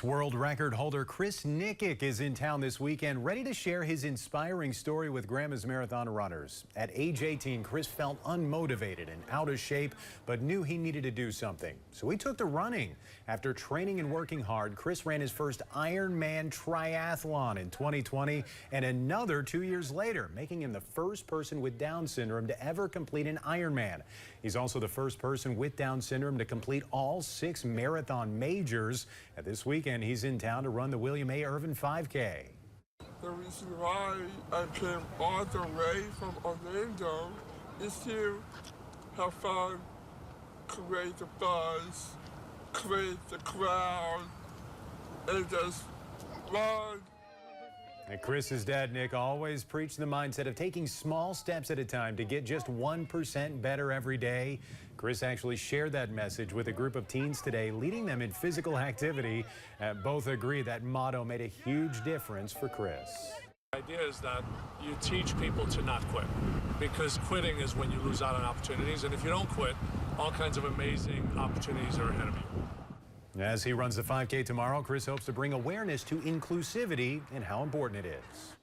World record holder Chris Nikic is in town this weekend, ready to share his inspiring story with Grandma's Marathon runners. At age 18, Chris felt unmotivated and out of shape, but knew he needed to do something. So he took to running. After training and working hard, Chris ran his first Ironman triathlon in 2020 and another 2 years later, making him the first person with Down syndrome to ever complete an Ironman. He's also the first person with Down syndrome to complete all 6 marathon majors. At this weekend, he's in town to run the William A. Irvin 5K. The reason why I came all the way from Orlando is to have fun, create the buzz, create the crowd, and just run. And Chris's dad, Nick, always preached the mindset of taking small steps at a time to get just 1% better every day. Chris actually shared that message with a group of teens today, leading them in physical activity. Both agree that motto made a huge difference for Chris. The idea is that you teach people to not quit, because quitting is when you lose out on opportunities, and if you don't quit, all kinds of amazing opportunities are ahead of you. As he runs the 5K tomorrow, Chris hopes to bring awareness to inclusivity and how important it is.